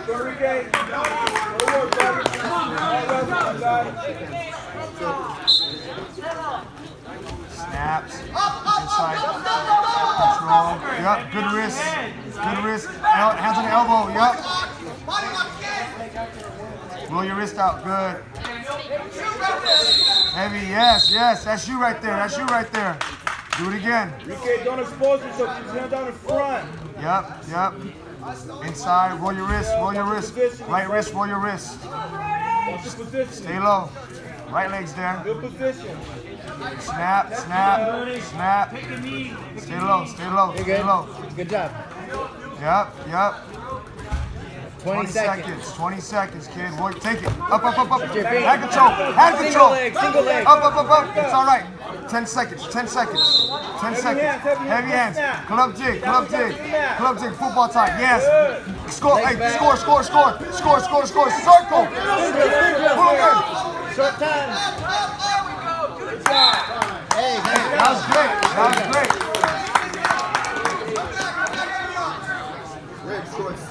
Enrique. Good work, buddy. Snaps. Inside. Control. Yep. Good wrist. Good wrist. Hands on the elbow. Yep. Roll your wrist out. Good. Heavy. Yes. Yes. That's you right there. That's you right there. Do it again. Enrique, don't expose yourself. Keep your hand down in front. Yep. Yep. Inside. Roll your wrist. Roll your wrist. Right wrist. Roll your wrist. Watch your position. Stay low. Right leg's there. Good position. Snap, snap, snap. Stay low, stay low, stay low. Good job. Yep, yep. 20 seconds. 20 seconds, kid. Boy, take it. Up, up, up, up. Your feet. Hand control. Hand control. Single leg. Up, up, up, up. It's all right. 10 seconds. 10 seconds. 10 seconds. Heavy hands. Club jig. Club jig. Club jig. Football time. Yes. Score. Hey, score, score, score. Score, score, score. Circle. Pull again. Short time. Hey, that was great. That was great. Red shorts.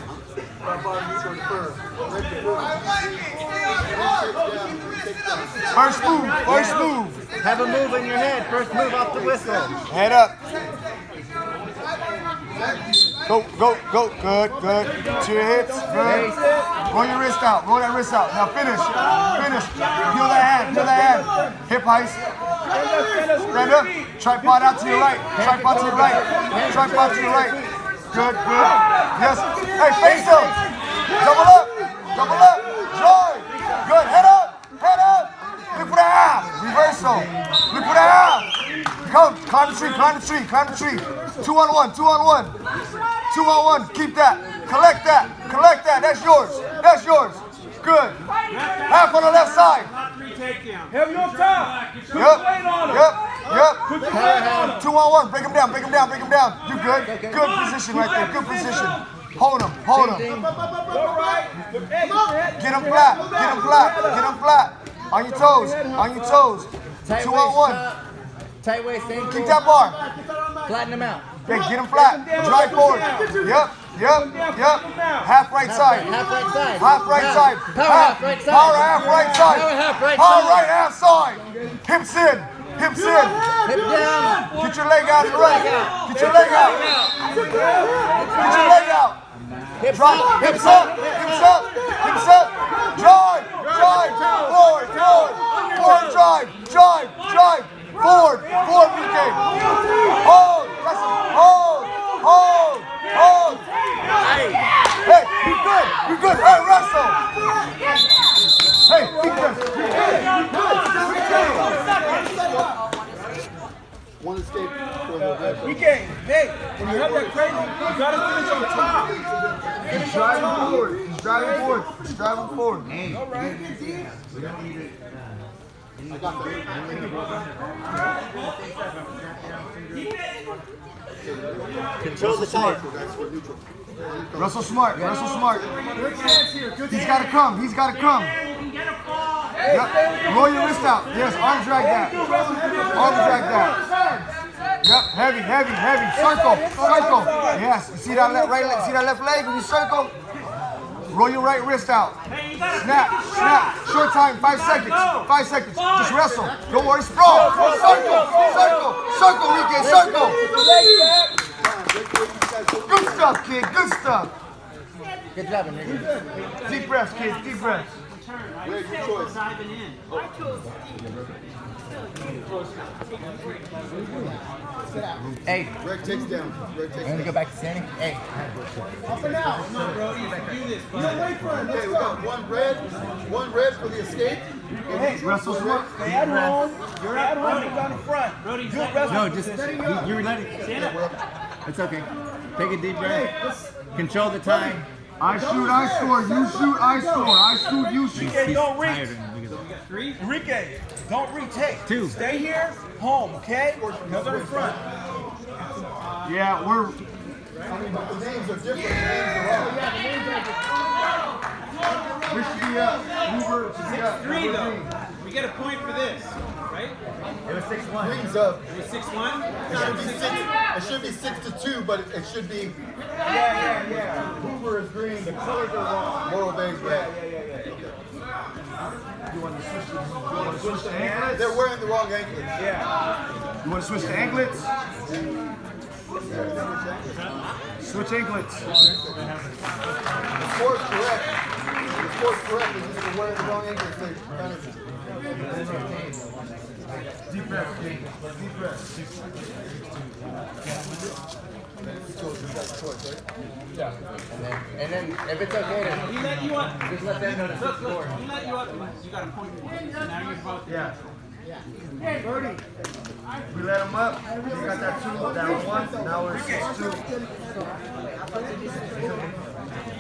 First move. First move. have a move in your head. First move off the whistle. Head up. Go, go, go. Good, good. To your hips. Good. Roll your wrist out. Roll that wrist out. Now finish. Finish. Peel that hand. Peel that hand. Hip heist. Stand up. Tripod out to your right. Tripod to your right. Tripod to your right. Good, good. Yes. Hey, face up. Double up. Double up. Joy. Good. Head up. Head up. Look for the half. Reversal. Look for the half. Come. Climb the tree. Climb the tree. Climb the tree. 2 on 1. 2 on 1. 2 on 1. Keep that. Collect that. Collect that. That's yours. That's yours. Good. Half on the left side. Heavy on top. Put Yep. your weight on him. Yep. Yep. Put your weight on him. 2 on 1. Break him down. Break him down. Break him down. You good? Good position right there. Good position. Hold him. Hold him. All right. Hey, Get him flat. Get him flat. Get him flat. On your toes. On your toes. 2 on 1. Tight waist ankle. Keep that bar. Flatten them out. Hey, get him flat. Drive forward. Yep. Yep. Yep. Half right side. Half right side. Half right side. Power half right side. Power half right side. Power half right Power side. right half side. Hips in. Hips in. Hip down. Get your leg out to the right. Get your leg out. Get your leg out. Hips Drop. up. Hips up. Hips up. Hips up. Drive. Drive. Forward. Forward. Forward. Drive. Drive. Drive. Forward. Forward. BK. Hold. That's it. Hold. Hold. Hold. Hey. Hey. Be good. Be good. Hey, wrestle. Hey. Be good. One escape for the red. Enrique, hey, when you have that cradle, you gotta finish on top. He's driving forward. He's driving forward. He's driving forward. All right. I got that. Control the tight. Wrestle smart. Wrestle smart. He's got to come. He's got to come. Yep. Roll your wrist out. Yes, arm drag that. Arm drag that. Yep, heavy, heavy, heavy. Circle, circle. Yes, you see that left, right leg? See that left leg when you circle? Roll your right wrist out. Snap, snap. Short time, 5 seconds. 5 seconds. Just wrestle. Don't worry, sprawl. Circle, circle, circle, Enrique, circle. Good stuff, kid. Good stuff. Good job, Enrique. Deep breaths, kids. Deep breaths. Red, your choice. Hey, Red takes down. Red takes I'm gonna down. go back to standing. Hey. Up and out. Okay, we got one red for the escape. Hey, Wrestle smart. stay at home. You're at home. You're down the front. Good wrestle. No, just you're letting. It's okay. Take a deep breath. Control the time. I shoot, I score. You shoot, I score. I shoot, you shoot. Enrique, don't reach. Enrique, don't reach. Hey, 2. stay here, home, okay? Hands on the front. Yeah, we're. The names are different. The names are all. We should be Hoover. Should be 3 though. We get a point for this, right? It was 6-1. Green's up. It was 6-1. It should be 6 to 2, but it should be. Yeah. Hoover is green. The colors are wrong. Moro beige red. You want to switch the anklets? They're wearing the wrong anklets. You want to switch the anklets? Switch anklets. The score's correct. The score's correct. It's just they're wearing the wrong anklets. They kind of... Deep breath, King. Deep breath. And then if it's okay, then He let you up. just let them know the Look, score. look. He let you up. You got a point for it. So now you're both. Yeah. We let him up. We got that 2, that 1. Now it's 2.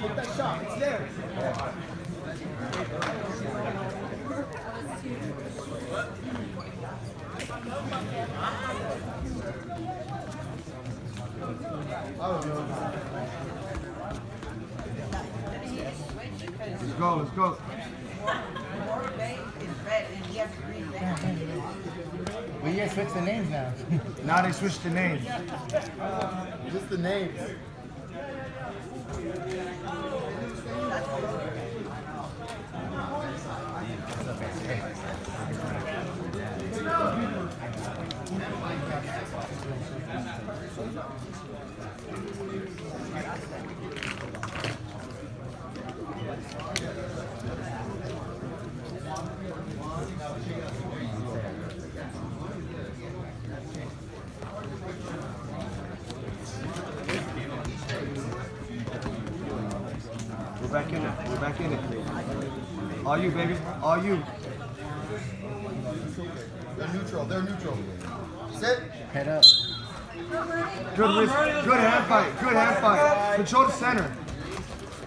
Take that shot. It's there. Let's go, let's go. We just switch the names now. Now they switched the name. Just the names. We're back in it. We're back in it. All you, baby. All you. They're neutral. They're neutral. Sit. Head up. Good wrist. Good hand fight. Good hand fight. Control the center.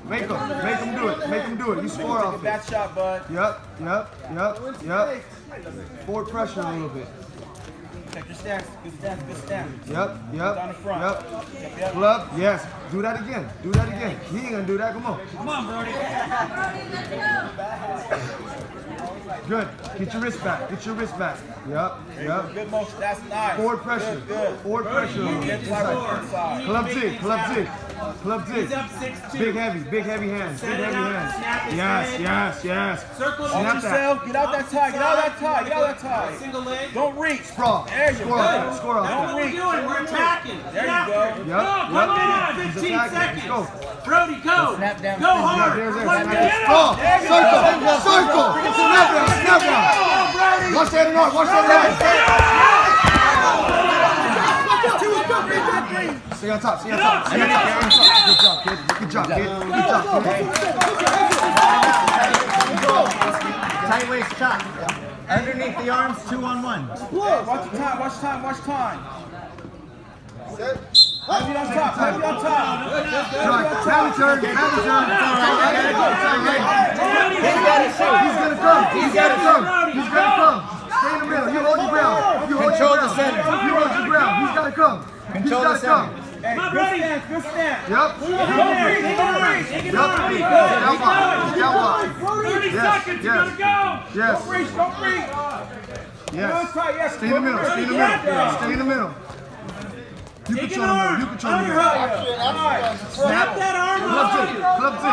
Make them do it. Make them do it. You score off it. shot, bud. Yep. Forward pressure a little bit. Check your stance. Good stance. Good stance. Yep. Down the front. Yep. Club. Yes. Do that again. Do that again. He ain't gonna do that. Come on. Come on, Brody. Good. Get your wrist back. Get your wrist back. Yep. Good motion. That's nice. Forward pressure. Good. Forward pressure. Inside. Club Z. Club Z. He's up 6-2. Big heavy hands. Set it up, snap his Yes. Circle it. Snap that. Yourself. Get out that tie. Get out that tie. Single leg. Don't reach. Sprawl. There you Score go. off that. Score off That's what that. we're doing. We're attacking. There you go. Yep. 1 minute, He's 15 attacking. seconds. Let's go. Brody, go. Snap down. Go hard. There's One snap minute. down. Sprawl. Circle. Snap down. Watch that arm. Stay on top. Good job, kid. Tight waist chop. Underneath the arms, 2-on-1. Watch time. Sit. Have it on top. Have a turn. It's all right. He's gonna come. Stay in the middle. You hold your ground. Control the center. You hold your ground. He's gotta come. Control the center. Hey, good stance. Yep. Down block. 30 seconds. You gotta go. Yes. Don't reach. Yes. Yes. Stay in the middle. Stay in the middle. You Take control an the arm. middle. Snap Snap that arm. Club Z.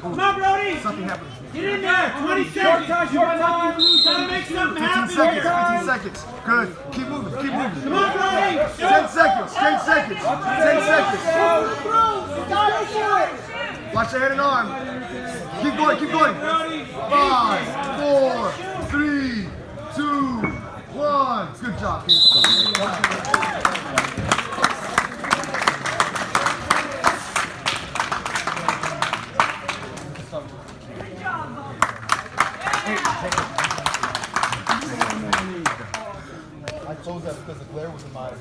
Come on, Brody. Something happened. Get in there. 20 seconds. Gotta make something 15 happen seconds. here. 15 seconds. Good. Keep moving. Come on, Brody. 10 seconds. 10 seconds. 10 seconds. Watch your head and arm. Keep going. 5, 4, 3, 2, 1. Good job, kids. I closed that because the glare was in my eyes.